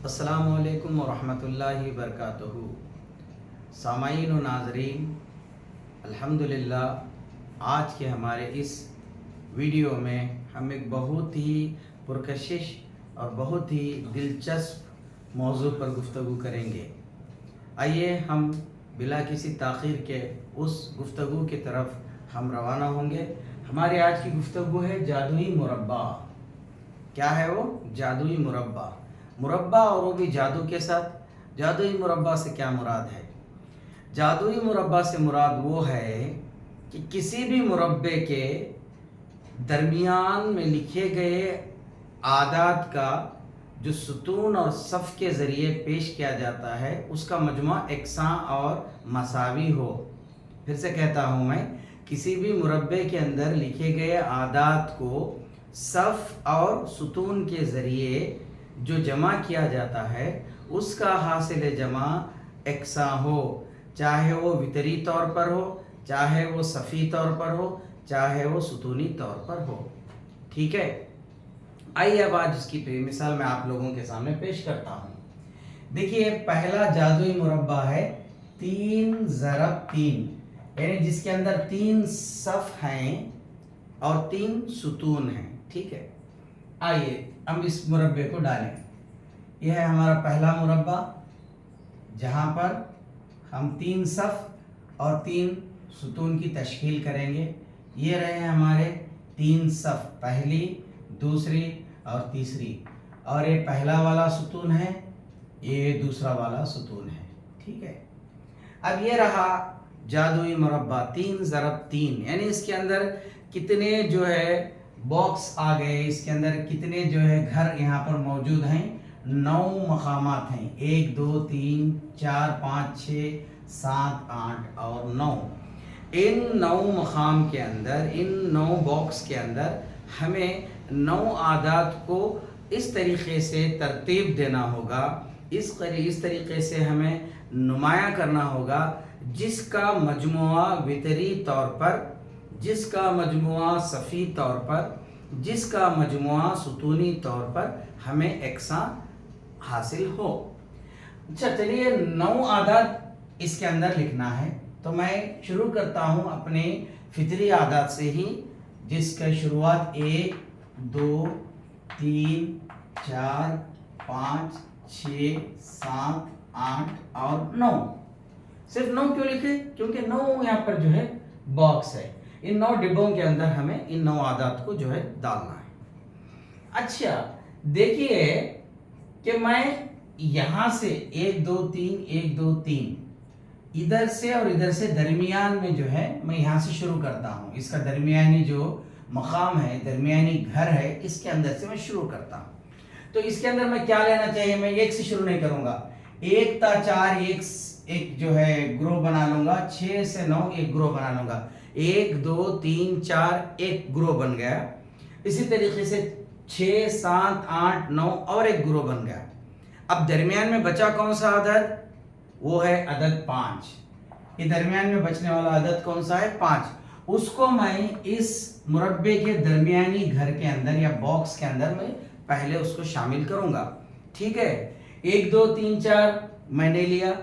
अस्सलामु अलैकुम वरहमतुल्लाहि वबरकातुहू। सामाईन व नाज़रीन, अल्हम्दुलिल्लाह आज के हमारे इस वीडियो में हम एक बहुत ही पुरकशिश और बहुत ही दिलचस्प मौजू पर गुफ्तगू करेंगे। आइए हम बिला किसी ताख़ीर के उस गुफ्तगू की तरफ हम रवाना होंगे। हमारी आज की गुफ्तगू है जादुई मुरब्बा। क्या है वो? जादुई मुरब्बा। मुरब्बा और वो भी जादू के साथ। जादुई मुरब्बा से क्या मुराद है? जादुई मुरब्बा से मुराद वो है कि किसी भी मुरब्बे के दरमियान में लिखे गए आदात का जो सुतून और सफ़ के ज़रिए पेश किया जाता है उसका मजमा एकसां और मसावी हो। फिर से कहता हूँ मैं, किसी भी मुरब्बे के अंदर लिखे गए आदात को सफ़ और सुतून के ज़रिए जो जमा किया जाता है उसका हासिल जमा एकसां हो, चाहे वो वितरी तौर पर हो, चाहे वो सफ़ी तौर पर हो, चाहे वो सुतूनी तौर पर हो। ठीक है, आइए अब आज इसकी मिसाल मैं आप लोगों के सामने पेश करता हूँ। देखिए, पहला जादुई मुरब्बा है 3 ज़रब 3, यानी जिसके अंदर 3 सफ़ हैं और 3 सुतून हैं। ठीक है, आइए हम इस मुरब्बे को डालें। यह है हमारा पहला मुरब्बा, जहाँ पर हम 3 सफ़ और 3 सुतून की तश्कील करेंगे। ये रहे हमारे 3 सफ़, पहली, दूसरी और तीसरी, और ये पहला वाला सुतून है, ये दूसरा वाला सुतून है। ठीक है, अब ये रहा जादुई मुरब्बा 3 ज़रब 3, यानी इसके अंदर कितने जो है बॉक्स आ गए, इसके अंदर कितने जो है घर यहाँ पर मौजूद हैं। 9 मकामात हैं, 1 2 3 4 5 6 7 8 और 9। इन 9 मकाम के अंदर, इन 9 बॉक्स के अंदर हमें 9 आदात को इस तरीक़े से तरतीब देना होगा, इस तरीक़े से हमें नुमाया करना होगा जिसका मजमुआ वितरी तौर पर, जिसका मजमुआ सफ़ी तौर पर, जिसका मजमुआ सुतूनी तौर पर हमें एकसां हासिल हो। अच्छा, चलिए 9 आदात इसके अंदर लिखना है, तो मैं शुरू करता हूँ अपने फितरी आदात से ही, जिसका शुरुआत 1 2 3 4 5 6 7 8 और 9। सिर्फ 9 क्यों लिखे? क्योंकि 9 यहाँ पर जो है बॉक्स है। इन 9 डिब्बों के अंदर हमें इन 9 आदात को जो है डालना है। अच्छा, देखिए कि मैं यहाँ से 1 2 3 1 2 3 इधर से और इधर से दरमियान में जो है मैं यहाँ से शुरू करता हूँ। इसका दरमियानी जो मकाम है, दरमियानी घर है, इसके अंदर से मैं शुरू करता हूँ। तो इसके अंदर मैं क्या लेना चाहिए? मैं 1 से शुरू नहीं करूँगा, 1 ता 4 एक जो है ग्रोह बना लूँगा, 6 से 9 एक ग्रोह बना लूँगा, 1 2 3 4 एक ग्रोह बन गया। इसी तरीके से 6 7 8 9 और एक ग्रोह बन गया। अब दरमियान में बचा कौन सा अदद? वो है अदद 5। ये दरमियान में बचने वाला अदद कौन सा है? 5। उसको मैं इस मुरब्बे के दरमियानी घर के अंदर या बॉक्स के अंदर मैं पहले उसको शामिल करूंगा। ठीक है, 1 2 3 4 मैंने लिया,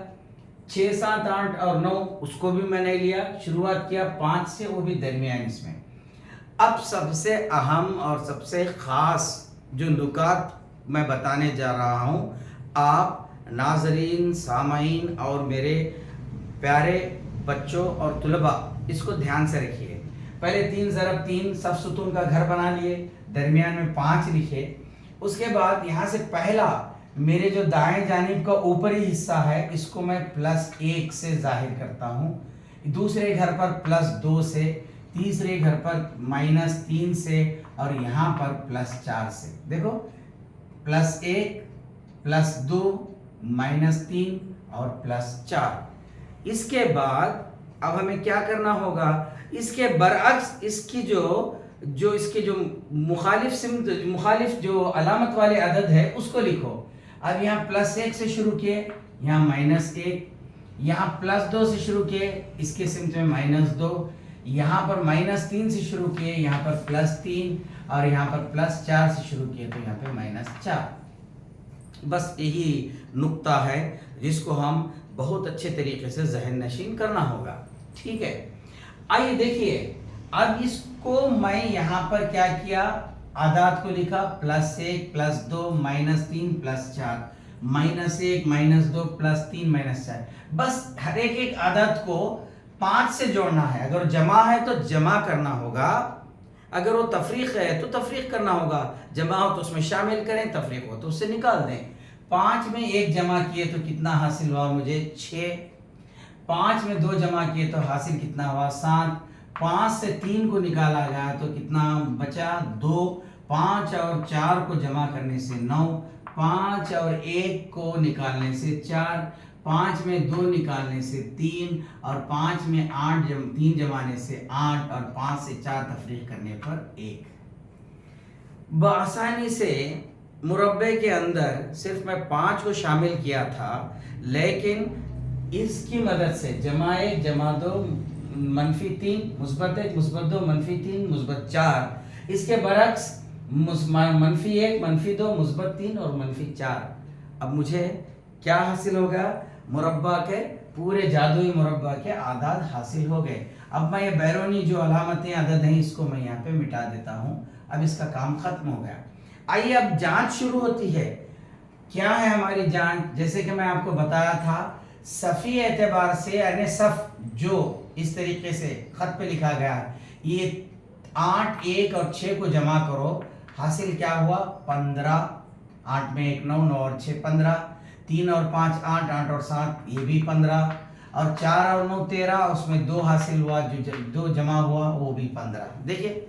6 7 8 और 9 उसको भी मैंने लिया, शुरुआत किया 5 से, वो भी दरमियान इसमें। अब सबसे अहम और सबसे ख़ास जो नुकात मैं बताने जा रहा हूँ, आप नाज़रीन, सामाईन और मेरे प्यारे बच्चों और तुलबा इसको ध्यान से रखिए। पहले 3 ज़रब 3 सफ़ सुतून का घर बना लिए, दरमियान में 5 लिखे। उसके बाद यहाँ से पहला मेरे जो दाएं जानिब का ऊपरी हिस्सा है इसको मैं +1 से जाहिर करता हूँ, दूसरे घर पर +2 से, तीसरे घर पर -3 से और यहाँ पर +4 से। देखो, +1 +2 -3 और +4। इसके बाद अब हमें क्या करना होगा? इसके बरअक्स इसकी इसके जो मुखालिफ जो अलामत वाले अदद है उसको लिखो। अब यहाँ +1 से शुरू किए, यहाँ -1, यहाँ +2 से शुरू किए, इसके सिमत में -2, यहाँ पर -3 से शुरू किए, यहाँ पर +3 और यहाँ पर +4 से शुरू किए, तो यहाँ पे -4। बस यही नुक्ता है जिसको हम बहुत अच्छे तरीके से जहन नशीन करना होगा। ठीक है, आइए देखिए, अब इसको मैं यहाँ पर क्या किया, आदात को लिखा +1 +2 -3 +4 -1 -2 +3 -4। बस हर एक आदात को 5 से जोड़ना है। अगर जमा है तो जमा करना होगा, अगर वो तफरीक है तो तफरीक करना होगा। जमा हो तो उसमें शामिल करें, तफरीक हो तो उससे निकाल दें। 5 में 1 जमा किए तो कितना हासिल हुआ मुझे, 6। 5 में 2 जमा किए तो हासिल कितना हुआ, 7। 5 से 3 को निकाला गया तो कितना बचा, 2। 5 और 4 को जमा करने से 9। 5 और 1 को निकालने से 4। 5 में 2 निकालने से 3 और 5 में 3 जमाने से 8 और 5 से 4 तफरीक करने पर 1। बआसानी से मुरब्बे के अंदर सिर्फ मैं 5 को शामिल किया था, लेकिन इसकी मदद से जमा 1 जमा 2 -3 +1 +2 -3 +4, इसके बरक्स -1 -2 -3 और -4। अब मुझे क्या हासिल होगा, मुरब्बा के पूरे जादुई मुरब्बा के आदाद हासिल हो गए। अब मैं ये बैरूनी जो अलामतें अदद हैं इसको मैं यहाँ पे मिटा देता हूँ। अब इसका काम खत्म हो गया। आइए अब जांच शुरू होती है। क्या है हमारी जांच, जैसे कि मैं आपको बताया था, सफ़ी एतबार से यानी सफ जो इस तरीके से खत पे लिखा गया है, ये 8 1 और 6 को जमा करो, हासिल क्या हुआ 15। 8 में 1 9 9 और 6 15। 3 और 5 8 8 और 7 ये भी 15 और 4 और 9 13, उसमें 2 हासिल हुआ, जो 2 जमा हुआ वो भी 15। देखिए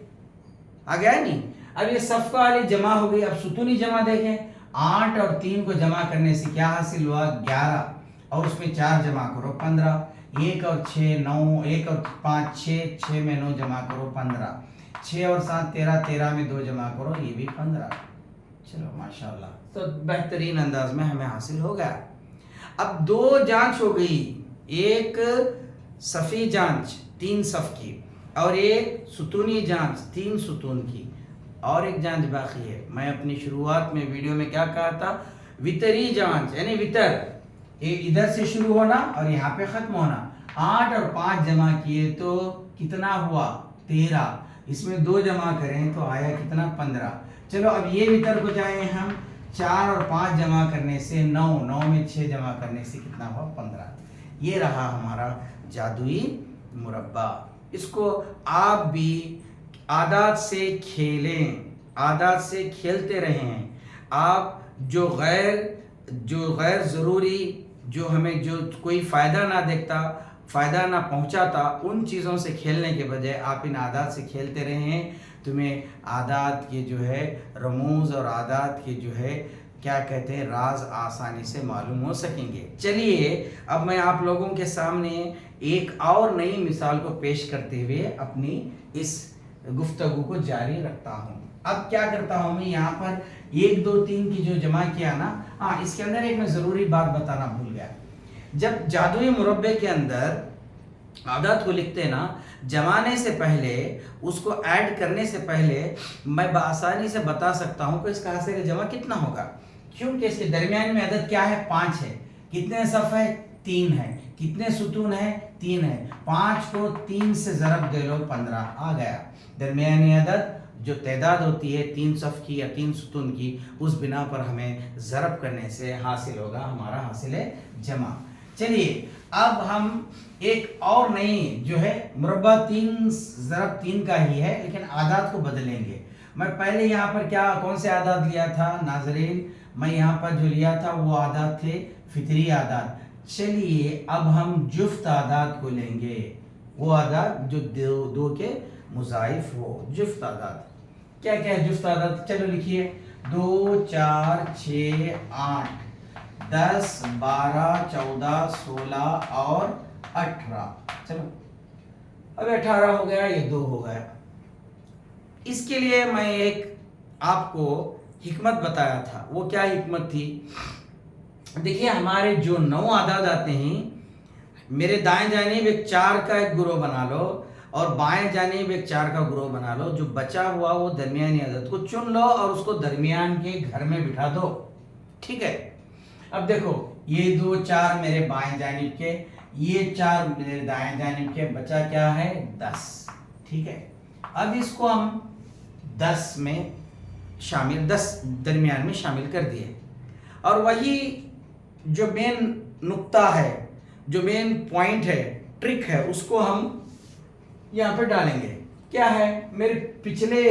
आ गया नहीं। अब ये सफ़ वाली जमा हो गई। अब सुतूनी जमा देखें, 8 और 3 को जमा करने से क्या हासिल हुआ 11 और उसमें 4 जमा करो 15। 1 और 6 9, 1 और 5 6, 6 में 9 जमा करो 15। 6 और 7 13, 13 में 2 जमा करो ये भी 15। चलो माशाल्लाह, तो बेहतरीन अंदाज में हमें हासिल हो गया। अब 2 जांच हो गई, एक सफ़ी जांच 3 सफ़ की और एक सुतूनी जांच 3 सुतून की, और एक जांच बाकी है। मैं अपनी शुरुआत में वीडियो में क्या कहा था, वितरी जांच यानी वितर, इधर से शुरू होना और यहाँ पे खत्म होना। 8 और 5 जमा किए तो कितना हुआ 13, इसमें 2 जमा करें तो आया कितना 15। चलो अब ये वितर को जाए हम, 4 और 5 जमा करने से 9, 9 में 6 जमा करने से कितना हुआ 15। ये रहा हमारा जादुई मुरब्बा। इसको आप भी आदात से खेलें, आदात से खेलते रहें। आप जो गैर ज़रूरी, जो हमें जो कोई फ़ायदा ना देखता, फ़ायदा ना पहुंचाता, उन चीज़ों से खेलने के बजाय आप इन आदात से खेलते रहें। तुम्हें आदात के जो है रमूज़ और आदात के जो है क्या कहते हैं राज आसानी से मालूम हो सकेंगे। चलिए अब मैं आप लोगों के सामने एक और नई मिसाल को पेश करते हुए अपनी इस गुफ्तगू को जारी रखता हूँ। अब क्या करता हूँ मैं, यहाँ पर 1 2 3 की जो जमा किया ना, हाँ इसके अंदर एक मैं ज़रूरी बात बताना भूल गया। जब जादुई मुरब्बे के अंदर आदात को लिखते ना, जमाने से पहले, उसको ऐड करने से पहले मैं बआसानी से बता सकता हूँ कि इसका हासिल जमा कितना होगा, क्योंकि इसके दरमियान में अदद क्या है 5 है। कितने सफ़ है 3 है। कितने सुतून है 3 है। 5 को 3 से ज़रब दे लो 15 आ गया। दरमियानी अदद जो तादाद होती है 3 सफ़ की या 3 सुतून की, उस बिना पर हमें ज़रब करने से हासिल होगा हमारा हासिल जमा। चलिए अब हम एक और नई जो है मुरब्बा 3 ज़रब 3 का ही है, लेकिन आदात को बदलेंगे। मैं पहले यहाँ पर कौन से आदात लिया था नाज़रीन, मैं यहाँ पर जो लिया था वो आदात थे फितरी आदात। चलिए अब हम जुफ्त आदात को लेंगे, वो आदात जो दो के मुज़ाइफ हो। जुफ्त आदात क्या क्या है जुफ्त आदात, चलो लिखिए। 2 4 6 8 10 12 14 16 और 18। चलो अब 18 हो गया, ये 2 हो गया। इसके लिए मैं एक आपको हिकमत बताया था। वो क्या हिकमत थी, देखिए हमारे जो 9 आदाद आते हैं, मेरे दाएं जानिब एक 4 का एक ग्रोह बना लो और बाएं जानिब एक 4 का ग्रोह बना लो। जो बचा हुआ वो दरमियानी अदद को चुन लो और उसको दरमियान के घर में बिठा दो। ठीक है, अब देखो ये 2 4 मेरे बाएं जानिब के, ये 4 मेरे दाएं जानिब के, बचा क्या है 10। ठीक है, अब इसको हम 10 में शामिल, 10 दरमियान में शामिल कर दिए, और वही जो मेन नुक्ता है, जो मेन पॉइंट है, ट्रिक है, उसको हम यहाँ पर डालेंगे। क्या है, मेरे पिछले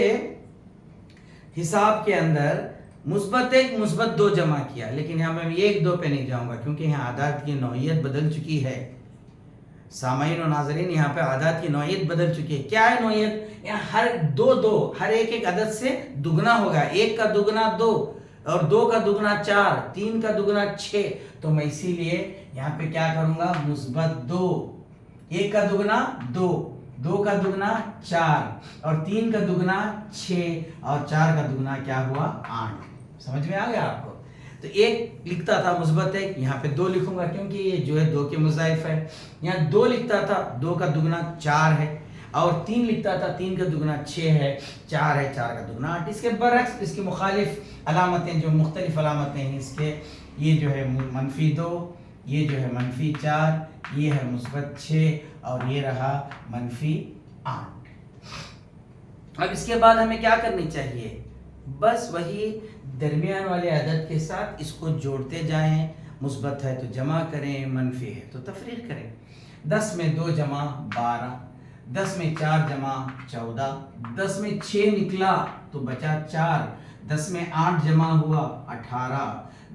हिसाब के अंदर मुस्बत 1 मुस्बत 2 जमा किया, लेकिन यहाँ मैं 1 2 पे नहीं जाऊंगा क्योंकि यहाँ आदात की नौइयत बदल चुकी है। सामाईन और नाज़रीन, यहाँ पे आदात की नौइयत बदल चुकी है। क्या है नौइयत, यहाँ हर 2 2, हर एक अदद से दुगना होगा। 1 का दुगना 2, और 2 का दुगना 4, 3 का दुगना 6। तो मैं इसीलिए यहाँ पे क्या करूंगा, मुस्बत 2, 1 का दुगना 2, 2 का दुगना 4, और 3 का दुगना 6, और 4 का दुगना क्या हुआ 8। समझ में आ गया आपको? तो 1 लिखता था मुस्बत 1, यहाँ पे 2 लिखूंगा क्योंकि ये जो है 2 के मुज़ाइफ है। यहाँ 2 लिखता था, 2 का दुगना 4 है, और 3 लिखता था, 3 का दुगना 6 है, 4 है, 4 का दुगना 8। इसके बरक्स, इसकी मुखालिफ अलामतें, जो मुख्तलिफ अलामतें हैं इसके, ये जो है -2, ये जो है -4, ये है मुस्बत 6, और ये रहा -8। अब इसके बाद हमें क्या करनी चाहिए, बस वही दरमियान वाले अदद के साथ इसको जोड़ते जाएं। मुस्बत है तो जमा करें, मनफी है तो तफरीक करें। 10 में 2 जमा 12, 10 में 4 जमा 14, 10 में 6 निकला तो बचा 4, 10 में 8 जमा हुआ 18,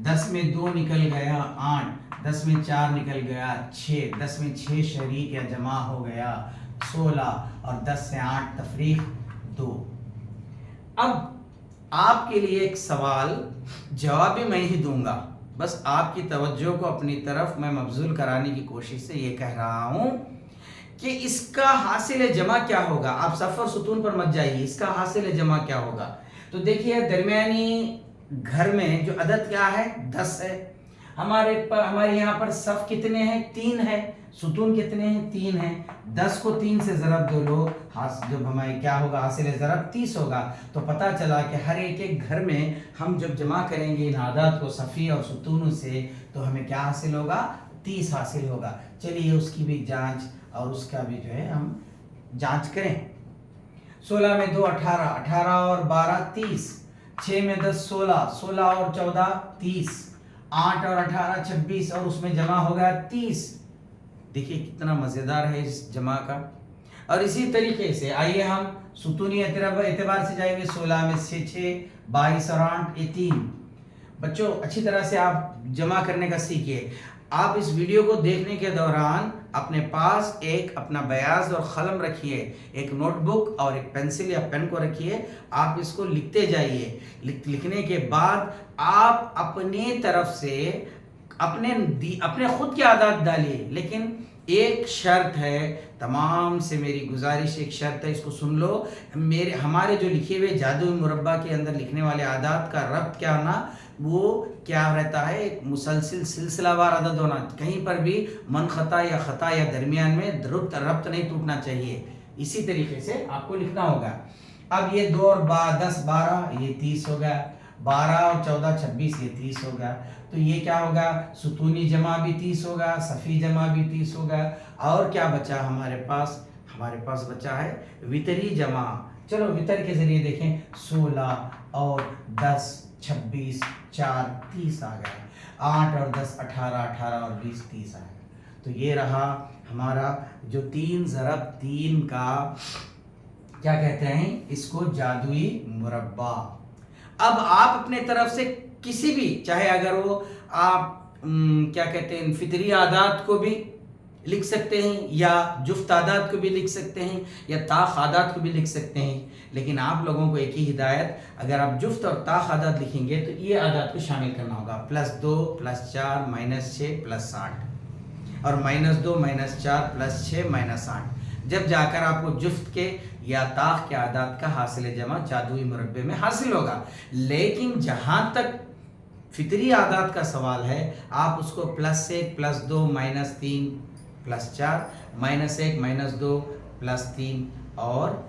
10 में 2 निकल गया 8, 10 में 4 निकल गया 6, 10 में 6 शरीक या जमा हो गया 16, और 10 से 8 तफरीक 2। अब आपके लिए एक सवाल, जवाब भी मैं ही दूंगा, बस आपकी तवज्जो को अपनी तरफ मैं मबजूल कराने की कोशिश से ये कह रहा हूं कि इसका हासिल जमा क्या होगा। आप सफ़र सुतून पर मत जाइए, इसका हासिल जमा क्या होगा। तो देखिए, दरमियानी घर में जो अदद क्या है 10 है। हमारे यहाँ पर सफ़ कितने हैं, 3 है। सुतून कितने हैं, 3 हैं। 10 को 3 से ज़रब दो लो, जब हमारे क्या होगा, हासिल ज़रब 30 होगा। तो पता चला कि हर एक घर में हम जब जमा करेंगे इन आदात को सफ़ी और सुतून से, तो हमें क्या हासिल होगा, 30 हासिल होगा। चलिए उसकी भी जांच और उसका भी जो है हम जांच करें। 16 में 2 18, 18 और 12 30, 6 में 10 16, 16 और 14 30, 8 और 18 26, और उसमें जमा हो गया 30। देखिए कितना मज़ेदार है इस जमा का। और इसी तरीके से आइए हम सुतूनी एतबार से जाएंगे। 16 में 6, 22 और 8 ये 3। बच्चों अच्छी तरह से आप जमा करने का सीखिए। आप इस वीडियो को देखने के दौरान अपने पास एक अपना बयाज और कलम रखिए, एक नोटबुक और एक पेंसिल या पेन को रखिए। आप इसको लिखते जाइए। लिखने के बाद आप अपने तरफ से अपने खुद की आदत डालिए, लेकिन एक शर्त है, तमाम से मेरी गुजारिश एक शर्त है, इसको सुन लो। हमारे जो लिखे हुए जादुई मुरब्बा के अंदर लिखने वाले आदात का रब्त क्या होना, वो क्या रहता है, एक मुसलसिल सिलसिलावार आदत होना। कहीं पर भी मनखता या खता या दरमियान में रब्त नहीं टूटना चाहिए। इसी तरीके से आपको लिखना होगा। अब ये 2 और 10 12 ये 30 हो गया, 12 और 14 26 ये 30 हो गया। तो ये क्या होगा, सुतूनी जमा भी 30 होगा, सफ़ी जमा भी 30 होगा। और क्या बचा हमारे पास, हमारे पास बचा है वितरी जमा। चलो वितर के जरिए देखें, 16 और 10 26 4 30 आ गया, 8 और 10 18, 18 और 20 30 आ गया। तो ये रहा हमारा जो 3 ज़रब 3 का क्या कहते हैं, इसको जादुई मुरब्बा। अब आप अपने तरफ से किसी भी, चाहे अगर वो आप क्या कहते हैं फितरी आदात को भी लिख सकते हैं, या जुफ्त आदात को भी लिख सकते हैं, या ताख आदात को भी लिख सकते हैं। लेकिन आप लोगों को एक ही हिदायत, अगर आप जुफ्त और ताख आदात लिखेंगे तो ये आदात को शामिल करना होगा, +2 +4 -6 +8, और -2 -4 +6 -8। जब जाकर आपको जुफ्त के या ताख के आदात का हासिल जमा जादुई मुरब्बे में हासिल होगा। लेकिन जहाँ तक फितरी आदात का सवाल है, आप उसको +1 +2 -3 +4 -1 -2 +3 और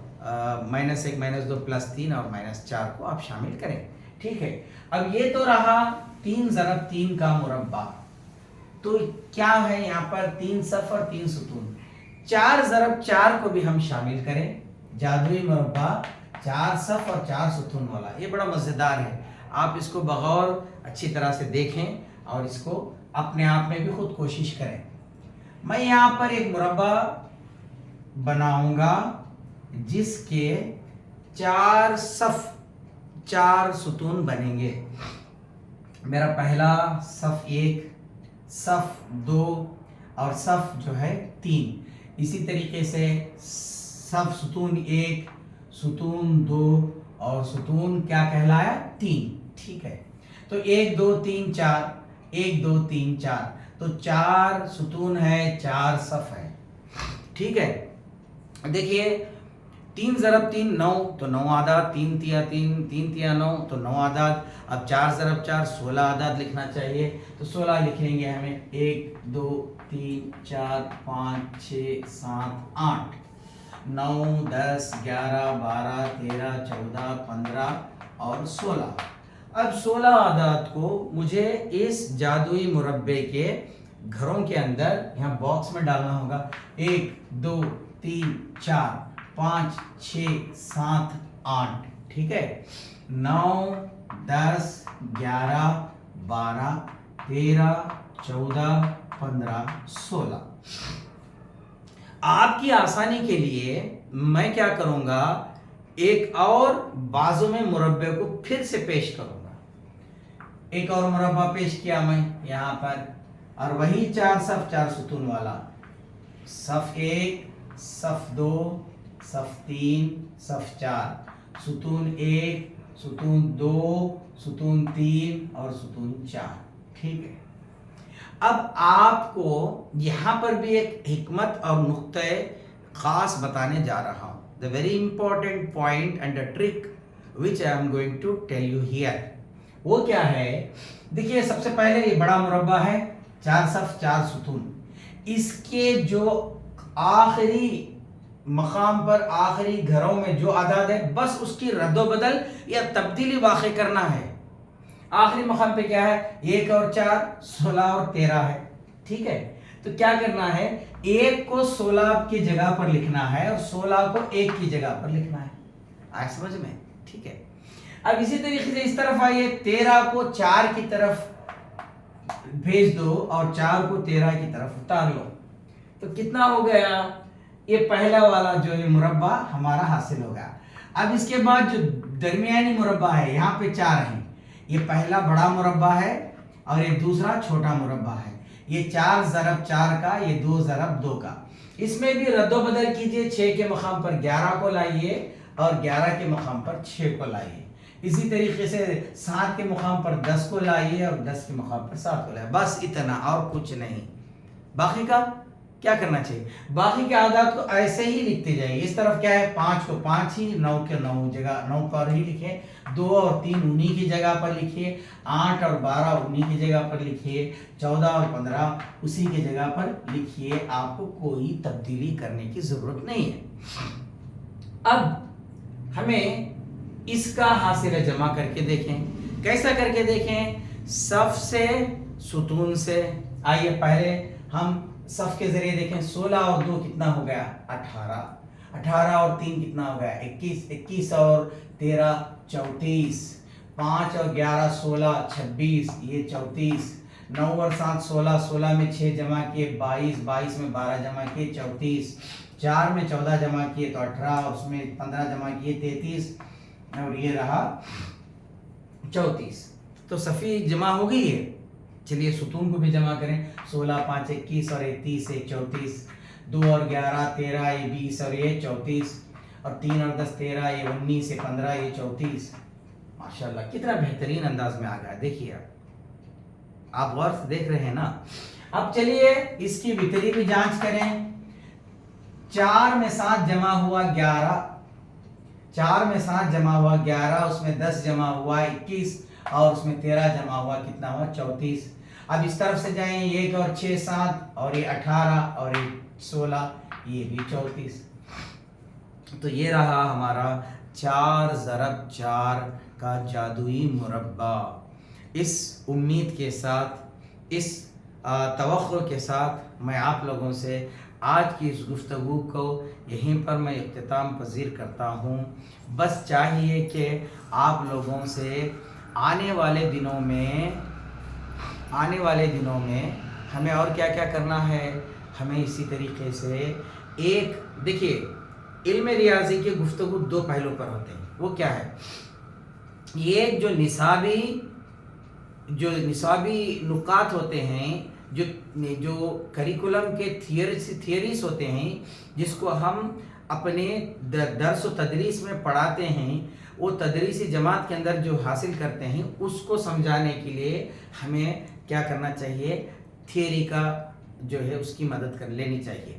-1 -2 +3 और -4 को आप शामिल करें। ठीक है, अब ये तो रहा 3 ज़रब 3 का मुरब्बा। तो क्या है यहाँ पर 3 सफ और 3 सुतून। 4 ज़रब 4 को भी हम शामिल करें, जादुई मुरब्बा 4 सफ और 4 सुतून वाला। ये बड़ा मज़ेदार है, आप इसको बगौर अच्छी तरह से देखें और इसको अपने आप में भी खुद कोशिश करें। मैं यहाँ पर एक मुरब्बा बनाऊंगा जिसके 4 सफ 4 सुतून बनेंगे। मेरा पहला सफ 1, सफ 2 और सफ जो है 3। इसी तरीके से सफ सुतून 1, सुतून 2 और सुतून क्या कहलाया 3। ठीक है, तो 1 2 3 4, 1 2 3 4, तो 4 सुतून है, 4 सफ है। ठीक है, देखिए 3 ज़रब 3 9, तो 9 आदाद, 3 तिया 3, 3 तिया 9, तो 9 आदाद। अब 4 ज़रब 4 16 आदाद लिखना चाहिए, तो 16 लिख लेंगे हमें। 1 2 3 4 5 6 7 8 9 10 11 12 13 14 15 और 16। अब 16 आदाद को मुझे इस जादुई मुरब्बे के घरों के अंदर यहाँ बॉक्स में डालना होगा। 1 2 3 4 5 6 7 8। ठीक है, 9 10 11 12 13 14 15 16। आपकी आसानी के लिए मैं क्या करूंगा, एक और बाजू में मुरब्बे को फिर से पेश करूंगा। एक और मुरब्बा पेश किया मैं यहाँ पर, और वही 4 सफ 4 सुतून वाला। सफ 1, सफ 2, सफ 3, सफ 4, सुतून 1, सुतून 2, सुतून 3 और सुतून 4। ठीक है, अब आपको यहाँ पर भी एक हिकमत और नुक्ते खास बताने जा रहा हूँ। The very important point and the trick which I am going to tell you here, वो क्या है। देखिए, सबसे पहले ये बड़ा मुरब्बा है, 4 सफ 4 सुतून। इसके जो आखिरी मकाम पर, आखिरी घरों में जो आदाद है, बस उसकी रद्दोबदल या तब्दीली वाक़ई करना है। आखिरी मकाम पे क्या है, 1 और 4 16 और 13 है। ठीक है, तो क्या करना है, 1 को 16 की जगह पर लिखना है और 16 को 1 की जगह पर लिखना है। आए समझ में? ठीक है, अब इसी तरीके से इस तरफ आइए, 13 को 4 की तरफ भेज दो और 4 को 13 की तरफ उतार लो, तो कितना हो गया, ये पहला वाला जो है मुरब्बा हमारा हासिल हो गया। अब इसके बाद जो दरमियानी मुरब्बा है, यहाँ पे 4 हैं, ये पहला बड़ा मुरब्बा है और ये दूसरा छोटा मुरब्बा है। ये 4 ज़रब 4 का, ये 2 ज़रब 2 का। इसमें भी रद्दोबदल कीजिए, 6 के मकाम पर 11 को लाइए और 11 के मकाम पर 6 को लाइए। इसी तरीके से 7 के मकाम पर 10 को लाइए और 10 के मकाम पर 7 को लाइए। बस इतना, और कुछ नहीं। बाकी का क्या करना चाहिए, बाकी के आदाद को ऐसे ही लिखते जाइए। इस तरफ क्या है, 5 को 5 ही, 9 के 9 जगह 9 पर ही लिखे, 2 और 3 उन्हीं की जगह पर लिखिए, 8 और 12 उन्हीं की जगह पर लिखिए, 14 और 15 उसी की जगह पर लिखिए। आपको कोई तब्दीली करने की जरूरत नहीं है। अब हमें इसका हासिल जमा करके देखें। कैसा करके देखें, सफ से सुतून से। आइए पहले हम सफ के जरिए देखें। 16 और 2 कितना हो गया, 18। 18 और 3 कितना हो गया, 21। 21 और 13 34। 5 और 11 16 26, ये 34। 9 और 7 16, 16 में 6 जमा किए 22, 22 में 12 जमा किए 34, 4 में 14 जमा किए तो 18, और उसमें 15 जमा किए 33, और ये रहा 34। तो सफ़ी जमा हो गई है। चलिए सुतून को भी जमा करें। 16 5 21 और 30 1 34, 2 और 11 13, ये 20 और ये 34, और 3 और 10 13, ये 19 से 15, ये 34। माशाल्लाह, कितना बेहतरीन अंदाज में आ गया। देखिए आप गौर से देख रहे हैं ना। अब चलिए इसकी वितरी भी जांच करें। 4 में 7 जमा हुआ 11, 4 में 7 जमा हुआ 11, उसमें 10 जमा हुआ 21, और उसमें 13 जमा हुआ कितना हुआ 34। अब इस तरफ से जाएं, 1 और 6 7, और ये 18 और ये 16, ये भी 34। तो ये रहा हमारा 4 ज़रब 4 का जादुई मुरब्बा। इस उम्मीद के साथ, इस तवक्कुल के साथ मैं आप लोगों से आज की इस गुफ्तगू को यहीं पर मैं इख्तिताम पज़ीर करता हूँ। बस चाहिए कि आप लोगों से आने वाले दिनों में हमें और क्या क्या करना है। हमें इसी तरीके से एक देखिए इल्म रियाजी के गुफ्तगू दो पहलू पर होते हैं। वो क्या है, ये जो निसाबी नुकात होते हैं, जो करिकुलम के थियरीज होते हैं, जिसको हम अपने दर्स व तदरीस में पढ़ाते हैं, वो तदरीसी जमात के अंदर जो हासिल करते हैं, उसको समझाने के लिए हमें क्या करना चाहिए, थियरी का जो है उसकी मदद कर लेनी चाहिए।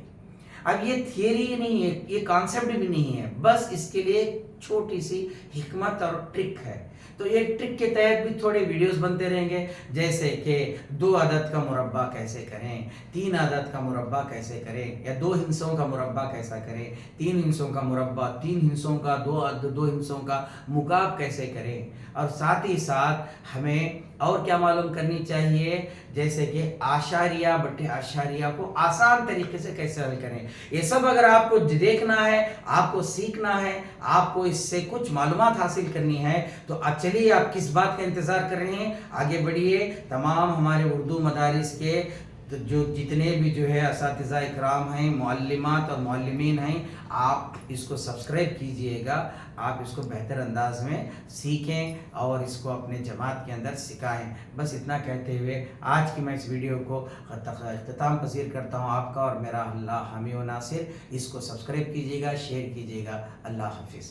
अब ये थियरी नहीं है, ये कॉन्सेप्ट भी नहीं है, बस इसके लिए छोटी सी हिकमत और ट्रिक है। तो ये ट्रिक के तहत भी थोड़े वीडियोस बनते रहेंगे, जैसे कि 2 अदद का मुरब्बा कैसे करें, 3 अदद का मुरब्बा कैसे करें, या 2 हिस्सों का मुरब्बा कैसा करें, 3 हिस्सों का मुरब्बा, 3 हिस्सों का 2 हिस्सों का मुकाब कैसे करें। और साथ ही साथ हमें और क्या मालूम करनी चाहिए, जैसे कि आशारिया बटे आशारिया को आसान तरीके से कैसे हल करें। ये सब अगर आपको देखना है, आपको सीखना है, आपको इससे कुछ मालूमात हासिल करनी है, तो चलिए आप किस बात का इंतज़ार कर रहे हैं, आगे बढ़िए। तमाम हमारे उर्दू मदारिस के तो जो जितने भी जो है असातिज़ा इकराम हैं, मुअल्लिमात और मुअल्लिमीन हैं, आप इसको सब्सक्राइब कीजिएगा। आप इसको बेहतर अंदाज में सीखें और इसको अपने जमात के अंदर सिखाएं। बस इतना कहते हुए आज की मैं इस वीडियो को इख्तिताम पज़ीर करता हूँ। आपका और मेरा अल्लाह हामी व नासिर। इसको सब्सक्राइब कीजिएगा, शेयर कीजिएगा। अल्लाह हाफिज़।